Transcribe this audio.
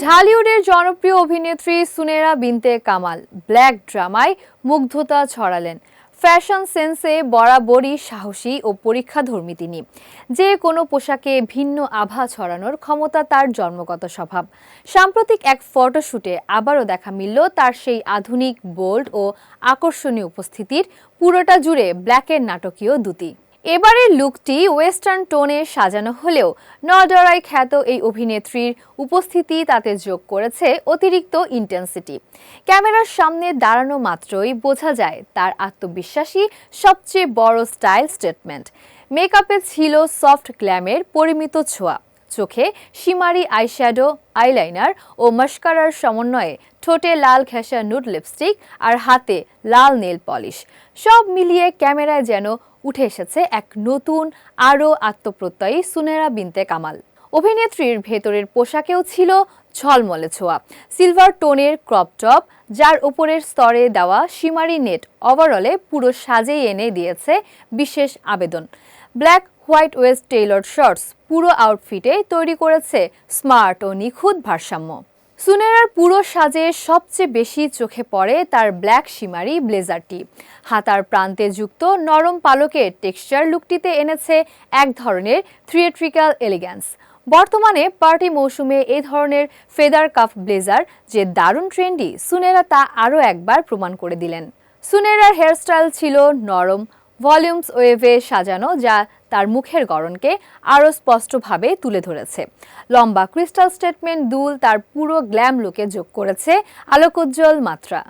ঢালিউডের জনপ্রিয় অভিনেত্রী সুনেরা বিনতে কামাল ব্ল্যাক ড্রামায় মুগ্ধতা ছড়ালেন। ফ্যাশন সেন্সে বরাবরই সাহসী ও পরীক্ষাধর্মী তিনি। যে কোনো পোশাকে ভিন্ন আভা ছড়ানোর ক্ষমতা তার জন্মগত স্বভাব। সাম্প্রতিক এক ফটোশুটে আবারও দেখা মিলল তার সেই আধুনিক, বোল্ড ও আকর্ষণীয় উপস্থিতির, পুরোটা জুড়ে ব্ল্যাকের নাটকীয় দ্যুতি। এবারের লুকটি ওয়েস্টার্ন টোনে সাজানো হলেও নডরায় খ্যাত এই অভিনেত্রীর উপস্থিতি তাতে যোগ করেছে অতিরিক্ত ইন্টেন্সিটি। ক্যামেরার সামনে দাঁড়ানো মাত্রই বোঝা যায় তার আত্মবিশ্বাসী সবচেয়ে বড় স্টাইল স্টেটমেন্ট। মেকআপে ছিল সফট গ্ল্যামের পরিমিত ছোঁয়া, চোখে শিমারি আইশ্যাডো, আইলাইনার ও মাস্কারার সমন্বয়ে ঠোঁটে লাল ঘেঁষা নুড লিপস্টিক আর হাতে লাল নেল পলিশ। সব মিলিয়ে ক্যামেরায় যেন উঠে এসেছে এক নতুন, আরও আত্মপ্রত্যয়ী সুনেরা বিনতে কামাল। অভিনেত্রীর ভেতরের পোশাকেও ছিল ঝলমলে ছোঁয়া। সিলভার টোনের ক্রপ টপ, যার উপরের স্তরে দেওয়া শিমারি নেট ওভারঅলে পুরো সাজেই এনে দিয়েছে বিশেষ আবেদন। ব্ল্যাক হোয়াইট ওয়েস্ট টেইলরড শর্টস পুরো আউটফিটে তৈরি করেছে স্মার্ট ও নিখুঁত ভারসাম্য। সুনেরার পুরো সাজে সবচেয়ে বেশি চোখে পড়ে তার ব্ল্যাক শিমারি ব্লেজারটি। হাতার প্রান্তে যুক্ত নরম পালকের টেক্সচার লুকটিতে এনেছে এক ধরনের থিয়েট্রিক্যাল এলিগ্যান্স। বর্তমানে পার্টি মৌসুমে এই ধরনের ফেদার কাফ ব্লেজার যে দারুণ ট্রেন্ডি, সুনেরা তা আরও একবার প্রমাণ করে দিলেন। সুনেরার হেয়ারস্টাইল ছিল নরম, ভলিউমস ওয়েভে সাজানো, যা তার মুখের গড়নকে আরও স্পষ্টভাবে তুলে ধরেছে। লম্বা ক্রিস্টাল স্টেটমেন্ট দুল তার পুরো গ্ল্যাম লুকে যোগ করেছে আলোকোজ্জ্বল মাত্রা।